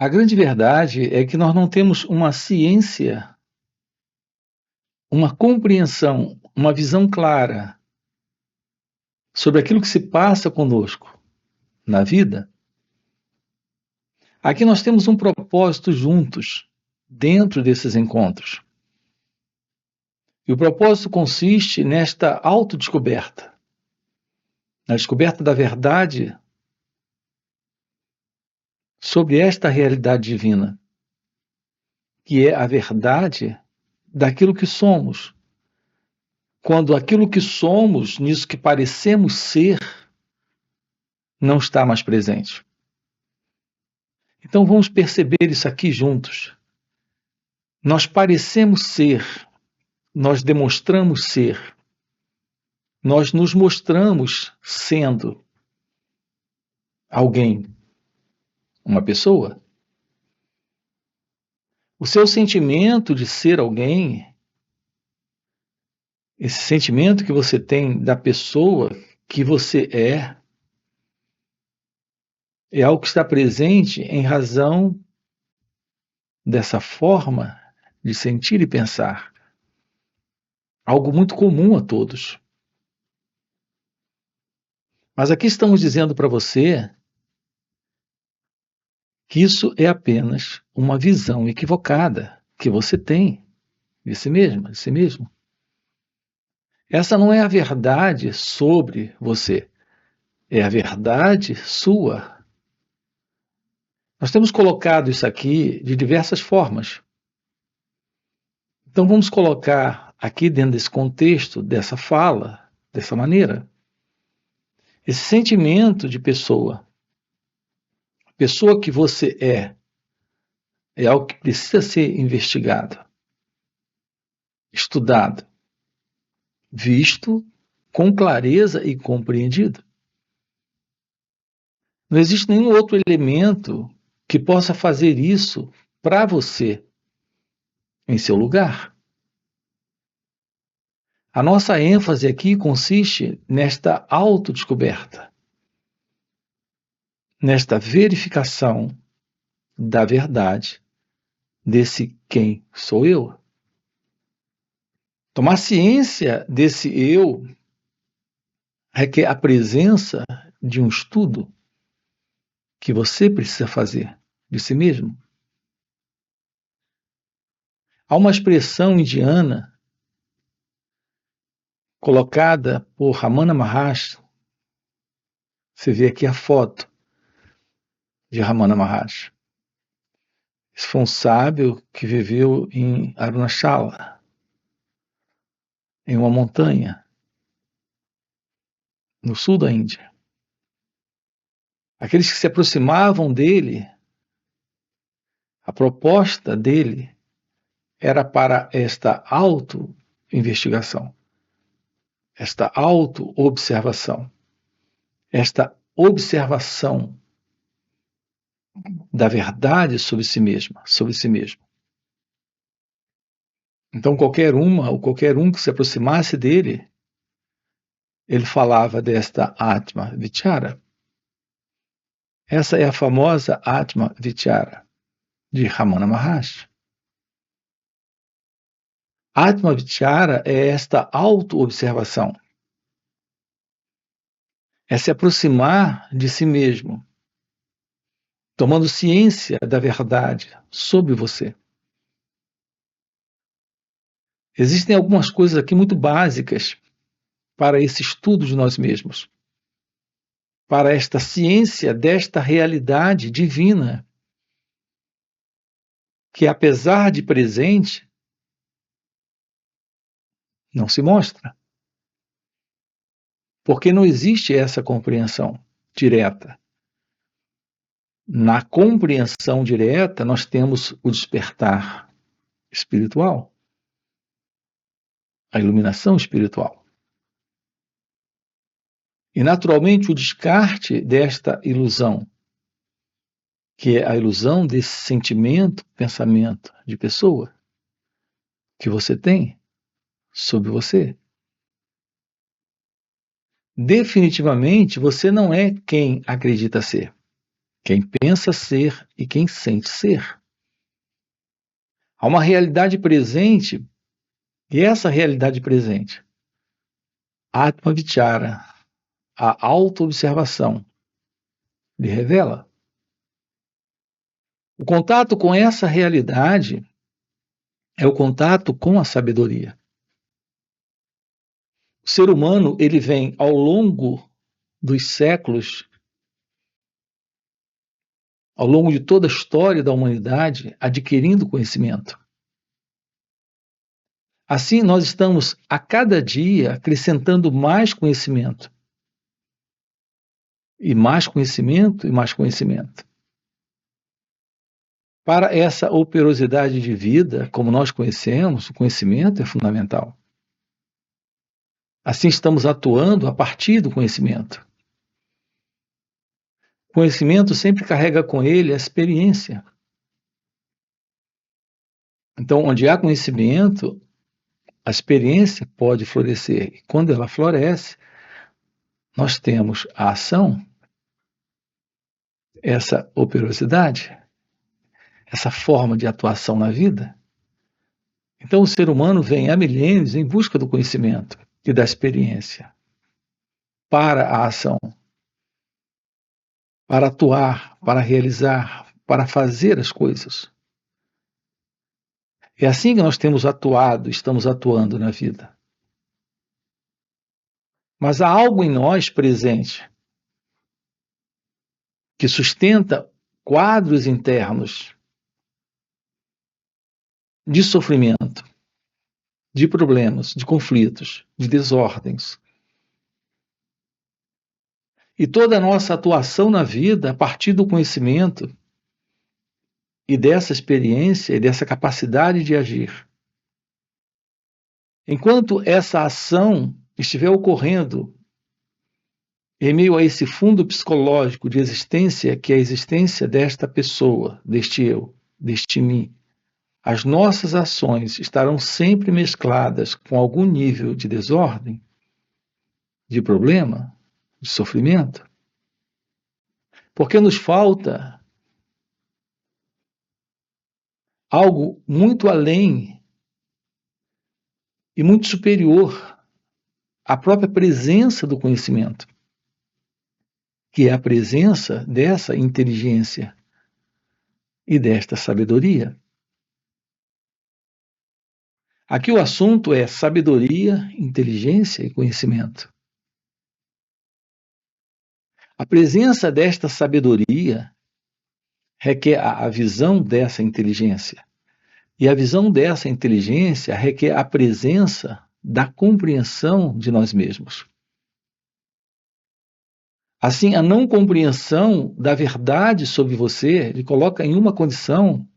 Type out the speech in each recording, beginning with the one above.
A grande verdade é que nós não temos uma ciência, uma compreensão, uma visão clara sobre aquilo que se passa conosco na vida. Aqui nós temos um propósito juntos, dentro desses encontros. E o propósito consiste nesta autodescoberta, na descoberta da verdade sobre esta realidade divina, que é a verdade daquilo que somos. Quando aquilo que somos, nisso que parecemos ser, não está mais presente. Então vamos perceber isso aqui juntos. Nós parecemos ser, nós demonstramos ser, nós nos mostramos sendo alguém, uma pessoa. O seu sentimento de ser alguém, esse sentimento que você tem da pessoa que você é algo que está presente em razão dessa forma de sentir e pensar. Algo muito comum a todos. Mas aqui estamos dizendo para você que isso é apenas uma visão equivocada que você tem de si mesma, de si mesmo. Essa não é a verdade sobre você, é a verdade sua. Nós temos colocado isso aqui de diversas formas. Então vamos colocar aqui dentro desse contexto, dessa fala, dessa maneira. Esse sentimento de pessoa, a pessoa que você é algo que precisa ser investigado, estudado, visto com clareza e compreendido. Não existe nenhum outro elemento que possa fazer isso para você, em seu lugar. A nossa ênfase aqui consiste nesta autodescoberta, nesta verificação da verdade desse quem sou eu. Tomar ciência desse eu requer a presença de um estudo que você precisa fazer de si mesmo. Há uma expressão indiana colocada por Ramana Maharshi. Você vê aqui a foto de Ramana Maharshi. Esse foi um sábio que viveu em Arunachala, em uma montanha, no sul da Índia. Aqueles que se aproximavam dele, a proposta dele era para esta auto-investigação, esta auto-observação, esta observação da verdade sobre si mesma, sobre si mesmo. Então qualquer uma ou qualquer um que se aproximasse dele, ele falava desta Atma Vichara. Essa é a famosa Atma Vichara de Ramana Maharshi. Atma Vichara é esta auto-observação. É se aproximar de si mesmo, tomando ciência da verdade sobre você. Existem algumas coisas aqui muito básicas para esse estudo de nós mesmos, para esta ciência desta realidade divina, que apesar de presente, não se mostra. Porque não existe essa compreensão direta. Na compreensão direta, nós temos o despertar espiritual, a iluminação espiritual. E, naturalmente, o descarte desta ilusão, que é a ilusão desse sentimento, pensamento de pessoa que você tem sobre você. Definitivamente, você não é quem acredita ser. quem pensa ser e quem sente ser. Há uma realidade presente, e essa realidade presente, Atma Vichara, a auto-observação, lhe revela. O contato com essa realidade é o contato com a sabedoria. O ser humano, ele vem ao longo dos séculos, ao longo de toda a história da humanidade, adquirindo conhecimento. Assim, nós estamos a cada dia acrescentando mais conhecimento. E mais conhecimento e mais conhecimento. Para essa operosidade de vida, como nós conhecemos, o conhecimento é fundamental. Assim, estamos atuando a partir do conhecimento. O conhecimento sempre carrega com ele a experiência. Então, onde há conhecimento, a experiência pode florescer. E quando ela floresce, nós temos a ação, essa operosidade, essa forma de atuação na vida. Então, o ser humano vem há milênios em busca do conhecimento e da experiência para a ação, para atuar, para realizar, para fazer as coisas. É assim que nós temos atuado, estamos atuando na vida. Mas há algo em nós presente que sustenta quadros internos de sofrimento, de problemas, de conflitos, de desordens. E toda a nossa atuação na vida, a partir do conhecimento e dessa experiência e dessa capacidade de agir. Enquanto essa ação estiver ocorrendo em meio a esse fundo psicológico de existência, que é a existência desta pessoa, deste eu, deste mim, as nossas ações estarão sempre mescladas com algum nível de desordem, de problema, de sofrimento, porque nos falta algo muito além e muito superior à própria presença do conhecimento, que é a presença dessa inteligência e desta sabedoria. Aqui o assunto é sabedoria, inteligência e conhecimento. A presença desta sabedoria requer a visão dessa inteligência. E a visão dessa inteligência requer a presença da compreensão de nós mesmos. Assim, a não compreensão da verdade sobre você lhe coloca em uma condição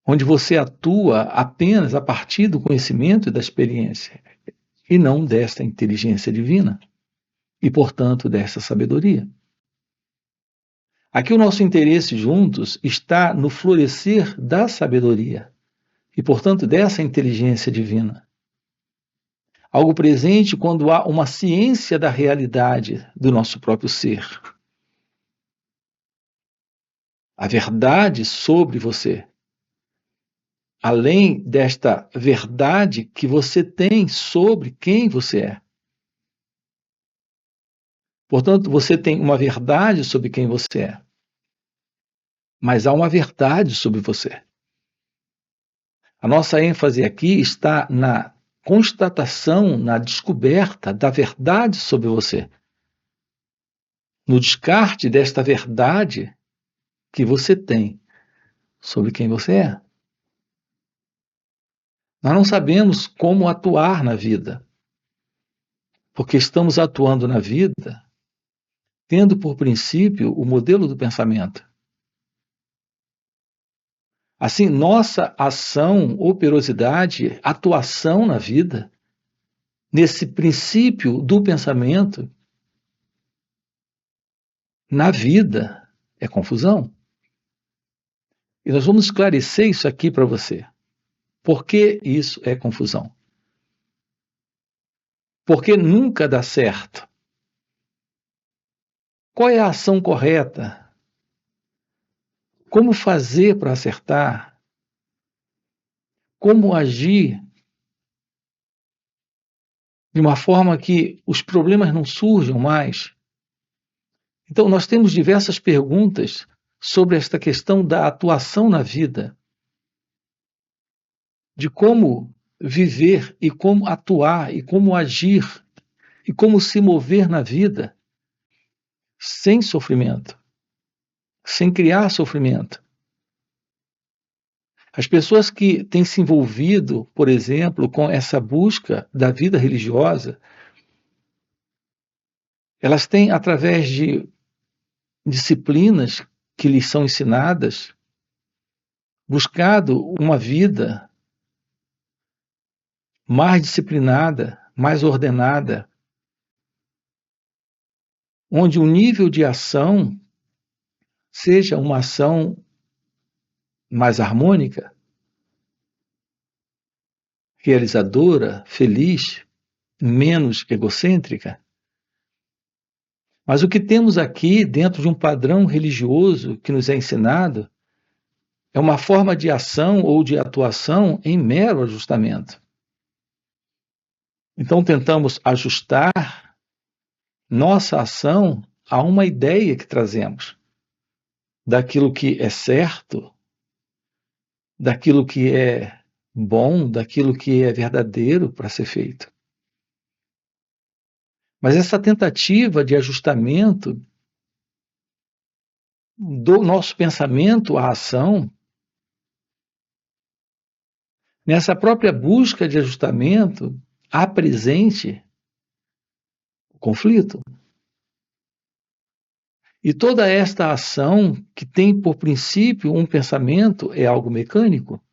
onde você atua apenas a partir do conhecimento e da experiência, e não desta inteligência divina, e, portanto, desta sabedoria. Aqui o nosso interesse juntos está no florescer da sabedoria, e, portanto, dessa inteligência divina. Algo presente quando há uma ciência da realidade do nosso próprio ser. A verdade sobre você. Além desta verdade que você tem sobre quem você é. Portanto, você tem uma verdade sobre quem você é. Mas há uma verdade sobre você. A nossa ênfase aqui está na constatação, na descoberta da verdade sobre você. No descarte desta verdade que você tem sobre quem você é. Nós não sabemos como atuar na vida, porque estamos atuando na vida tendo por princípio o modelo do pensamento. Assim, nossa ação, operosidade, atuação na vida, nesse princípio do pensamento, na vida, é confusão. E nós vamos esclarecer isso aqui para você. Por que isso é confusão? Porque nunca dá certo. Qual é a ação correta como fazer para acertar, como agir de uma forma que os problemas não surjam mais. Então, nós temos diversas perguntas sobre esta questão da atuação na vida, de como viver e como atuar e como agir e como se mover na vida sem sofrimento, sem criar sofrimento. As pessoas que têm se envolvido, por exemplo, com essa busca da vida religiosa, elas têm, através de disciplinas que lhes são ensinadas, buscado uma vida mais disciplinada, mais ordenada, onde o nível de ação seja uma ação mais harmônica, realizadora, feliz, menos egocêntrica. Mas o que temos aqui, dentro de um padrão religioso que nos é ensinado, é uma forma de ação ou de atuação em mero ajustamento. Então, tentamos ajustar nossa ação a uma ideia que trazemos daquilo que é certo, daquilo que é bom, daquilo que é verdadeiro para ser feito. Mas essa tentativa de ajustamento do nosso pensamento à ação, nessa própria busca de ajustamento, há presente o conflito. E toda esta ação, que tem por princípio um pensamento, é algo mecânico.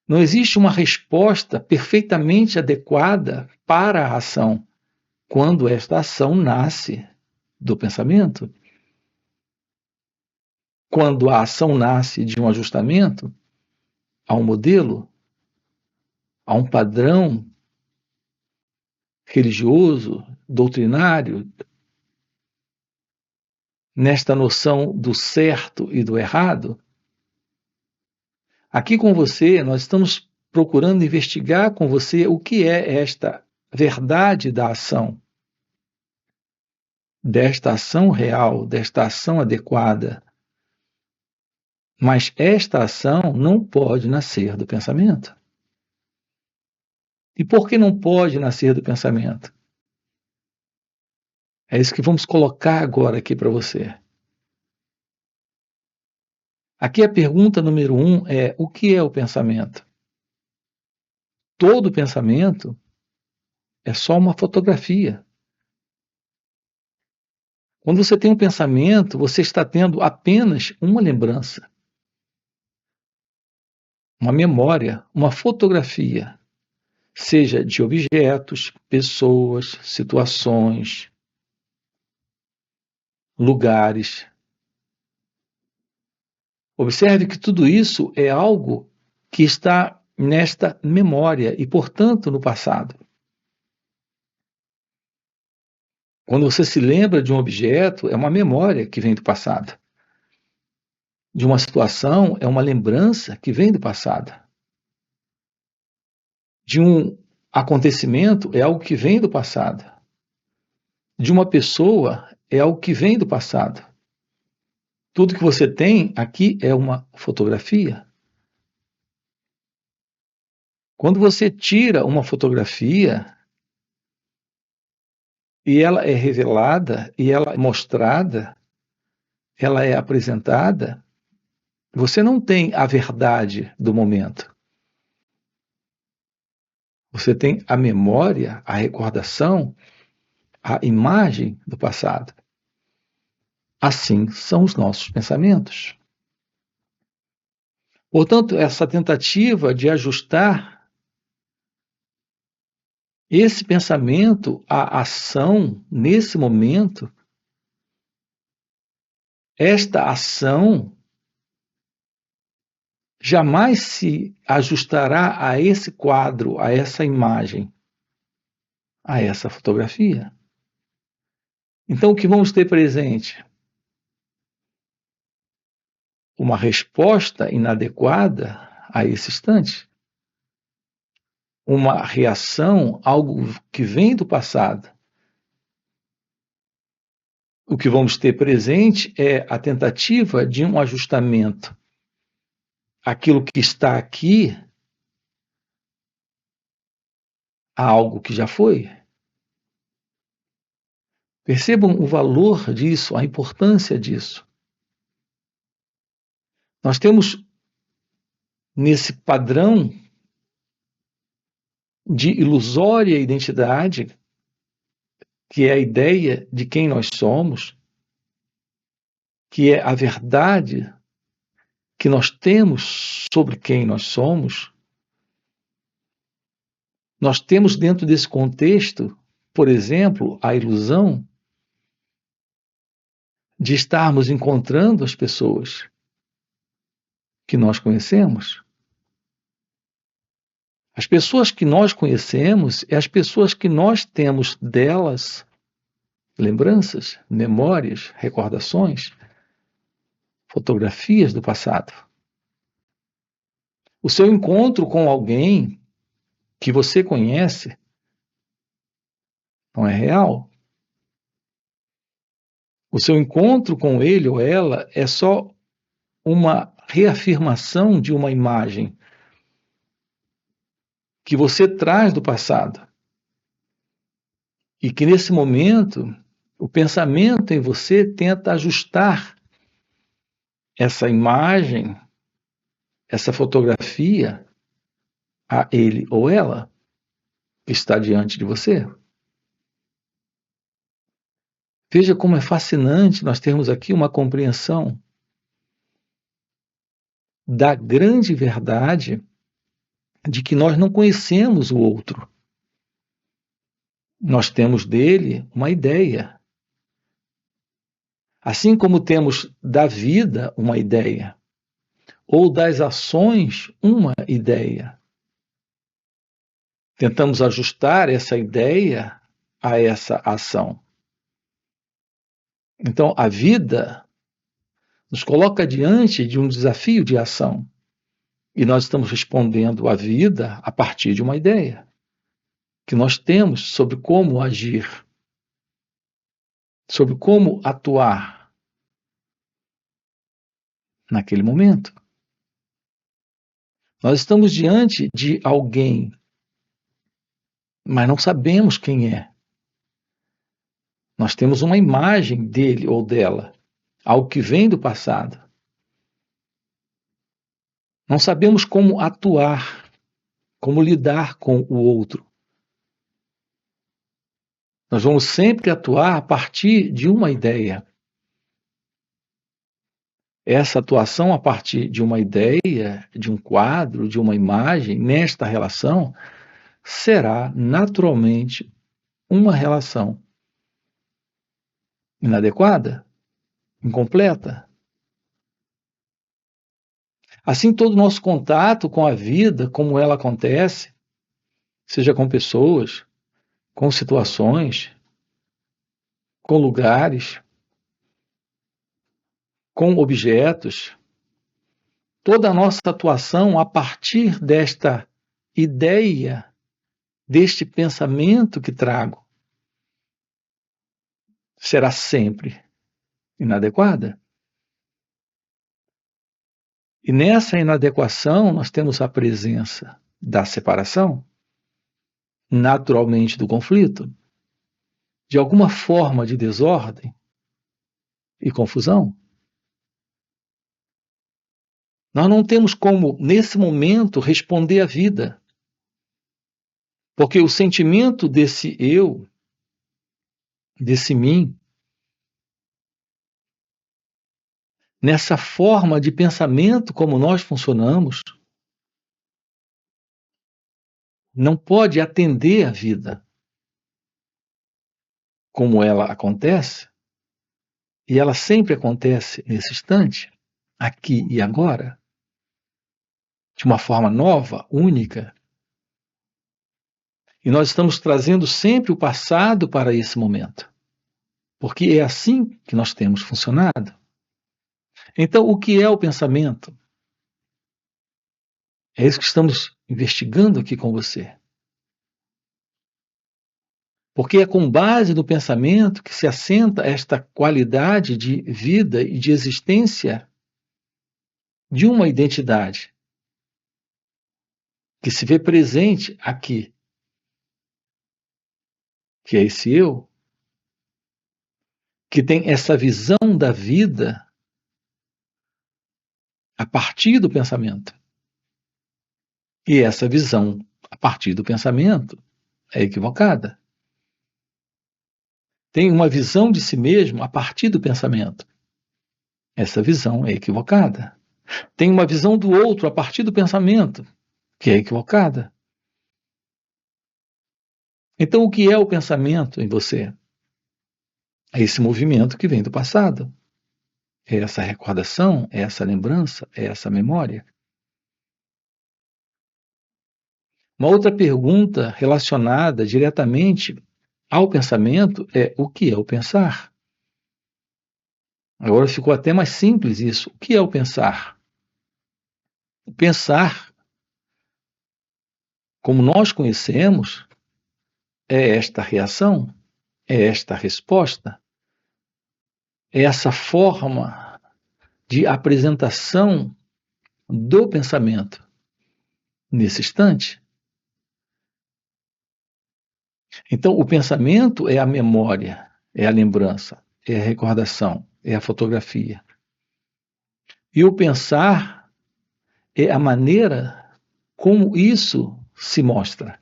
Não existe uma resposta perfeitamente adequada para a ação, quando esta ação nasce do pensamento. Quando a ação nasce de um ajustamento, há um modelo, há um padrão religioso, doutrinário, nesta noção do certo e do errado. Aqui com você, nós estamos procurando investigar com você o que é esta verdade da ação, desta ação real, desta ação adequada. Mas esta ação não pode nascer do pensamento. E por que não pode nascer do pensamento? É isso que vamos colocar agora aqui para você. Aqui a pergunta número 1 é: o que é o pensamento? Todo pensamento é só uma fotografia. Quando você tem um pensamento, você está tendo apenas uma lembrança, uma memória, uma fotografia, seja de objetos, pessoas, situações, lugares. Observe que tudo isso é algo que está nesta memória e, portanto, no passado. Quando você se lembra de um objeto, é uma memória que vem do passado. De uma situação, é uma lembrança que vem do passado. De um acontecimento, é algo que vem do passado. De uma pessoa, é algo que vem do passado. Tudo que você tem aqui é uma fotografia. Quando você tira uma fotografia e ela é revelada, e ela é mostrada, ela é apresentada, você não tem a verdade do momento. Você tem a memória, a recordação, a imagem do passado. Assim são os nossos pensamentos. Portanto, essa tentativa de ajustar esse pensamento à ação nesse momento, esta ação jamais se ajustará a esse quadro, a essa imagem, a essa fotografia. Então, o que vamos ter presente? uma resposta inadequada a esse instante. Uma reação, algo que vem do passado. O que vamos ter presente é a tentativa de um ajustamento. Aquilo que está aqui a algo que já foi. Percebam o valor disso, a importância disso. Nós temos nesse padrão de ilusória identidade, que é a ideia de quem nós somos, que é a verdade que nós temos sobre quem nós somos, nós temos dentro desse contexto, por exemplo, a ilusão de estarmos encontrando as pessoas que nós conhecemos. As pessoas que nós conhecemos é as pessoas que nós temos delas lembranças, memórias, recordações, fotografias do passado. O seu encontro com alguém que você conhece não é real. O seu encontro com ele ou ela é só uma reafirmação de uma imagem que você traz do passado. E que nesse momento, o pensamento em você tenta ajustar essa imagem, essa fotografia, a ele ou ela que está diante de você. Veja como é fascinante nós termos aqui uma compreensão da grande verdade de que nós não conhecemos o outro. Nós temos dele uma ideia. Assim como temos da vida uma ideia, ou das ações uma ideia. Tentamos ajustar essa ideia a essa ação. Então, a vida nos coloca diante de um desafio de ação. E nós estamos respondendo à vida a partir de uma ideia que nós temos sobre como agir, sobre como atuar naquele momento. Nós estamos diante de alguém, mas não sabemos quem é. Nós temos uma imagem dele ou dela, algo que vem do passado. Não sabemos como atuar, como lidar com o outro. Nós vamos sempre atuar a partir de uma ideia. Essa atuação a partir de uma ideia, de um quadro, de uma imagem, nesta relação, será naturalmente uma relação inadequada, incompleta. Assim, todo o nosso contato com a vida, como ela acontece, seja com pessoas, com situações, com lugares, com objetos, toda a nossa atuação a partir desta ideia, deste pensamento que trago, será sempre inadequada. E nessa inadequação nós temos a presença da separação, naturalmente do conflito, de alguma forma de desordem e confusão. Nós não temos como, nesse momento, responder à vida, porque o sentimento desse eu, desse mim, nessa forma de pensamento como nós funcionamos, não pode atender a vida como ela acontece, e ela sempre acontece nesse instante, aqui e agora, de uma forma nova, única. E nós estamos trazendo sempre o passado para esse momento, porque é assim que nós temos funcionado. Então, o que é o pensamento? É isso que estamos investigando aqui com você. Porque é com base no pensamento que se assenta esta qualidade de vida e de existência de uma identidade que se vê presente aqui, que é esse eu, que tem essa visão da vida a partir do pensamento. E essa visão a partir do pensamento é equivocada. Tem uma visão de si mesmo a partir do pensamento. Essa visão é equivocada. Tem uma visão do outro a partir do pensamento, que é equivocada. Então, o que é o pensamento em você? É esse movimento que vem do passado. É essa recordação, é essa lembrança, é essa memória. Uma outra pergunta relacionada diretamente ao pensamento é: o que é o pensar? Agora ficou até mais simples isso. O que é o pensar? O pensar, como nós conhecemos, é esta reação, é esta resposta, é essa forma de apresentação do pensamento nesse instante. Então, o pensamento é a memória, é a lembrança, é a recordação, é a fotografia. E o pensar é a maneira como isso se mostra,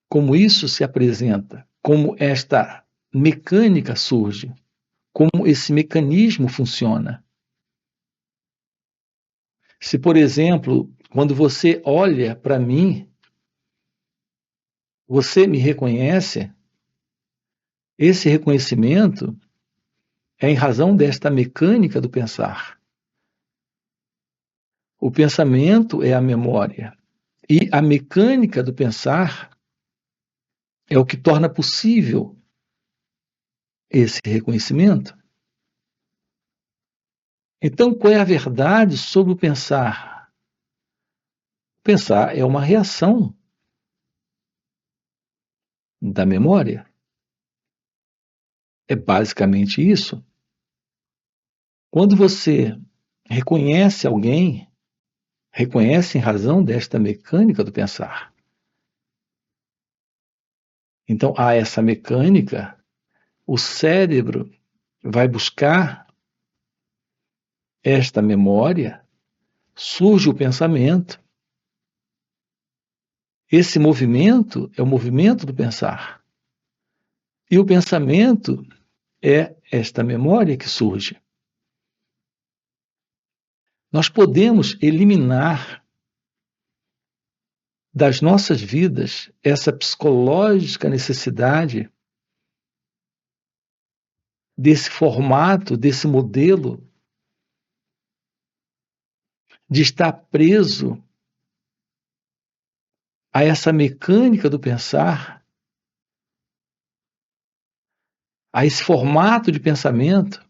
como isso se apresenta, como esta mecânica surge, como esse mecanismo funciona. Se, por exemplo, quando você olha para mim, você me reconhece, esse reconhecimento é em razão desta mecânica do pensar. O pensamento é a memória. E a mecânica do pensar é o que torna possível esse reconhecimento. Então, qual é a verdade sobre o pensar? Pensar é uma reação da memória. É basicamente isso. Quando você reconhece alguém, reconhece em razão desta mecânica do pensar. Então, há essa mecânica, o cérebro vai buscar esta memória, surge o pensamento. Esse movimento é o movimento do pensar. E o pensamento é esta memória que surge. Nós podemos eliminar das nossas vidas essa psicológica necessidade desse formato, desse modelo de estar preso a essa mecânica do pensar, a esse formato de pensamento,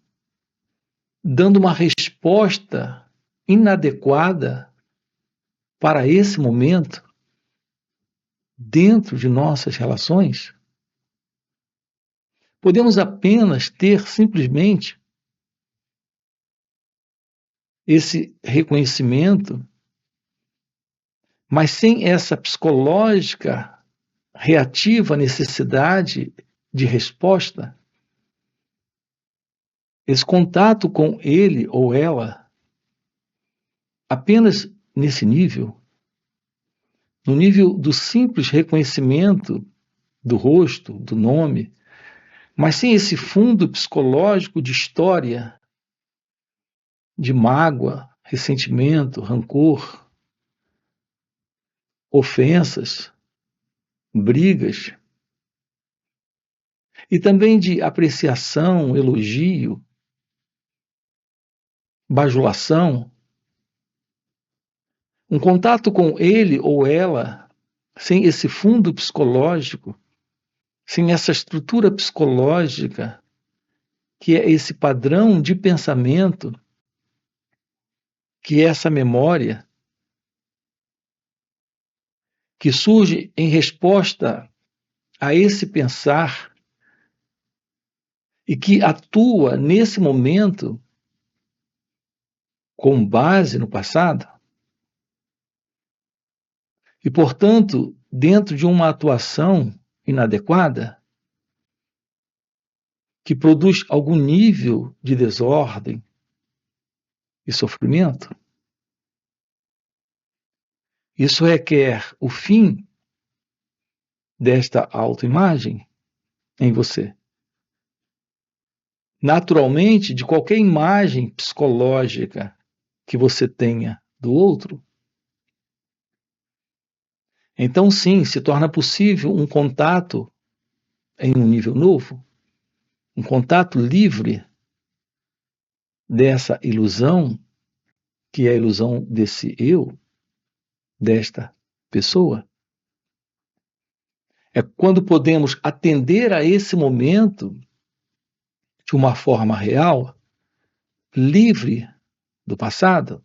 dando uma resposta inadequada para esse momento dentro de nossas relações. Podemos apenas ter simplesmente esse reconhecimento, mas sem essa psicológica reativa necessidade de resposta, esse contato com ele ou ela, apenas nesse nível, no nível do simples reconhecimento do rosto, do nome, mas sem esse fundo psicológico de história, de mágoa, ressentimento, rancor, ofensas, brigas, e também de apreciação, elogio, bajulação, um contato com ele ou ela, sem esse fundo psicológico, sem essa estrutura psicológica, que é esse padrão de pensamento que essa memória, que surge em resposta a esse pensar e que atua nesse momento com base no passado, e, portanto, dentro de uma atuação inadequada, que produz algum nível de desordem e sofrimento, isso requer o fim desta autoimagem em você. Naturalmente, de qualquer imagem psicológica que você tenha do outro, então sim, se torna possível um contato em um nível novo, um contato livre dessa ilusão, que é a ilusão desse eu, desta pessoa. É quando podemos atender a esse momento de uma forma real, livre do passado.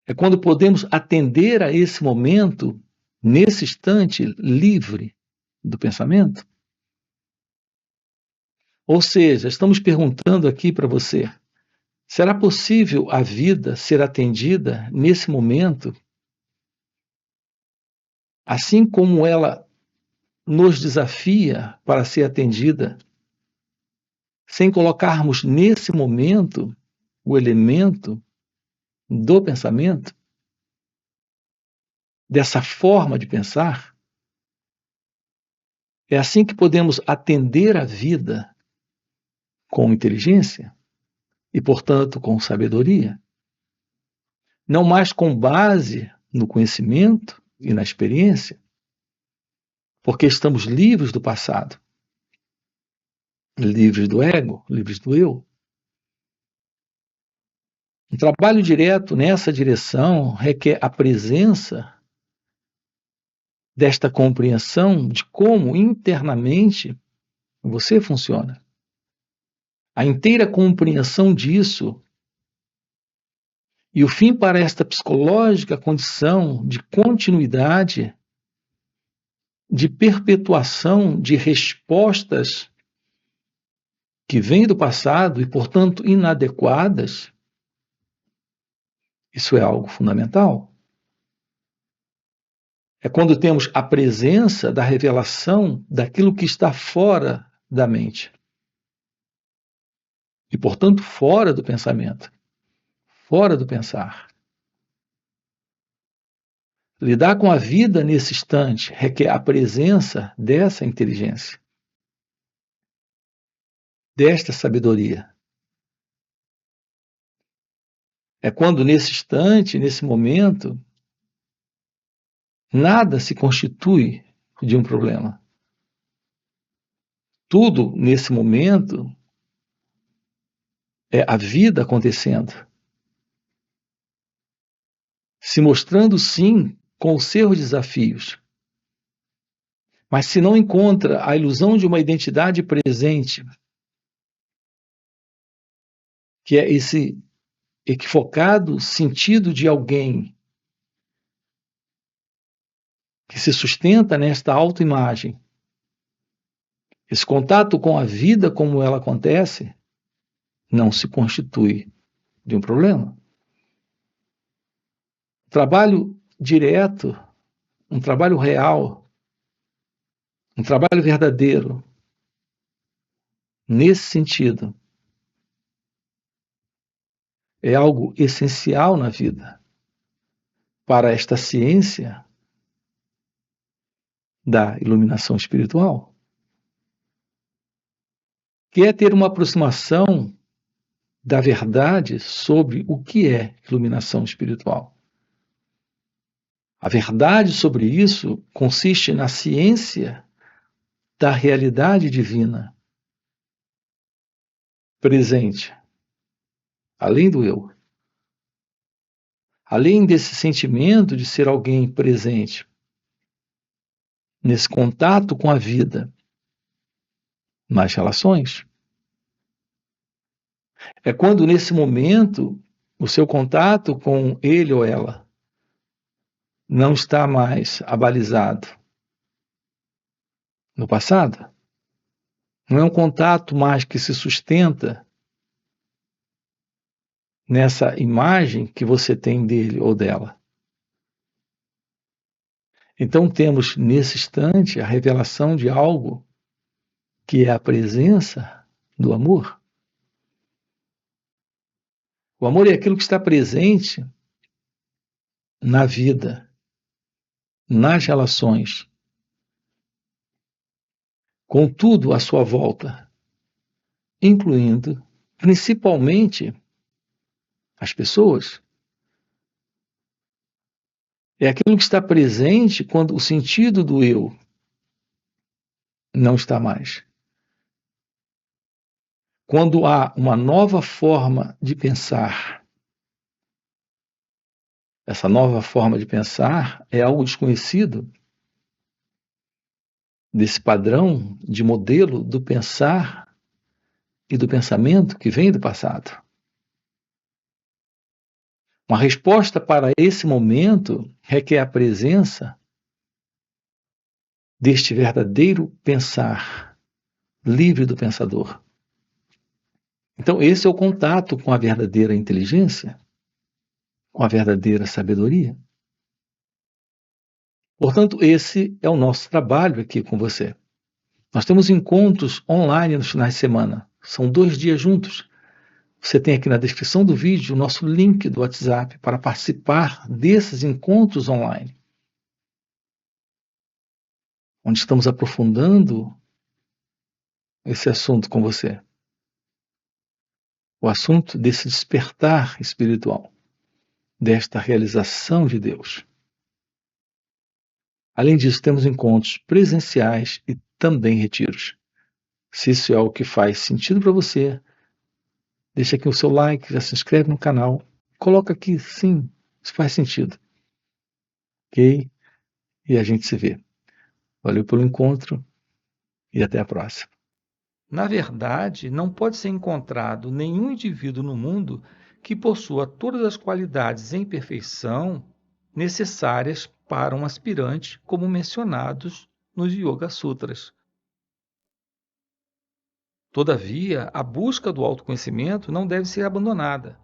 É quando podemos atender a esse momento, nesse instante, livre do pensamento. Ou seja, estamos perguntando aqui para você: será possível a vida ser atendida nesse momento, assim como ela nos desafia para ser atendida, sem colocarmos nesse momento o elemento do pensamento, dessa forma de pensar? É assim que podemos atender a vida com inteligência e, portanto, com sabedoria, não mais com base no conhecimento e na experiência, porque estamos livres do passado, livres do ego, livres do eu. Um trabalho direto nessa direção requer a presença desta compreensão de como internamente você funciona. A inteira compreensão disso e o fim para esta psicológica condição de continuidade, de perpetuação de respostas que vêm do passado e, portanto, inadequadas, isso é algo fundamental. É quando temos a presença da revelação daquilo que está fora da mente e, portanto, fora do pensamento, fora do pensar. Lidar com a vida nesse instante requer a presença dessa inteligência, desta sabedoria. É quando, nesse instante, nesse momento, nada se constitui de um problema. Tudo, nesse momento, é a vida acontecendo, se mostrando, sim, com os seus desafios. Mas se não encontra a ilusão de uma identidade presente, que é esse equivocado sentido de alguém que se sustenta nesta autoimagem, esse contato com a vida como ela acontece, não se constitui de um problema. Trabalho direto, um trabalho real, um trabalho verdadeiro, nesse sentido, é algo essencial na vida para esta ciência da iluminação espiritual, que é ter uma aproximação da verdade sobre o que é iluminação espiritual. A verdade sobre isso consiste na ciência da realidade divina presente, além do eu. Além desse sentimento de ser alguém presente, nesse contato com a vida, nas relações. É quando, nesse momento, O seu contato com ele ou ela não está mais abalizado no passado. Não é um contato mais que se sustenta nessa imagem que você tem dele ou dela. Então temos nesse instante a revelação de algo que é a presença do amor. O amor é aquilo que está presente na vida, nas relações, com tudo à sua volta, incluindo principalmente as pessoas. É aquilo que está presente quando o sentido do eu não está mais. Quando há uma nova forma de pensar. Essa nova forma de pensar é algo desconhecido desse padrão de modelo do pensar e do pensamento que vem do passado. Uma resposta para esse momento requer a presença deste verdadeiro pensar, livre do pensador. Então, esse é o contato com a verdadeira inteligência, com a verdadeira sabedoria. Portanto, esse é o nosso trabalho aqui com você. Nós temos encontros online nos finais de semana. São 2 dias juntos. Você tem aqui na descrição do vídeo o nosso link do WhatsApp para participar desses encontros online, onde estamos aprofundando esse assunto com você. O assunto desse despertar espiritual, desta realização de Deus. Além disso, temos encontros presenciais e também retiros. Se isso é o que faz sentido para você, deixa aqui o seu like, já se inscreve no canal, coloca aqui, sim, isso faz sentido. Ok? E a gente se vê. Valeu pelo encontro e até a próxima. Na verdade, não pode ser encontrado nenhum indivíduo no mundo que possua todas as qualidades em perfeição necessárias para um aspirante, como mencionados nos Yoga Sutras. Todavia, a busca do autoconhecimento não deve ser abandonada.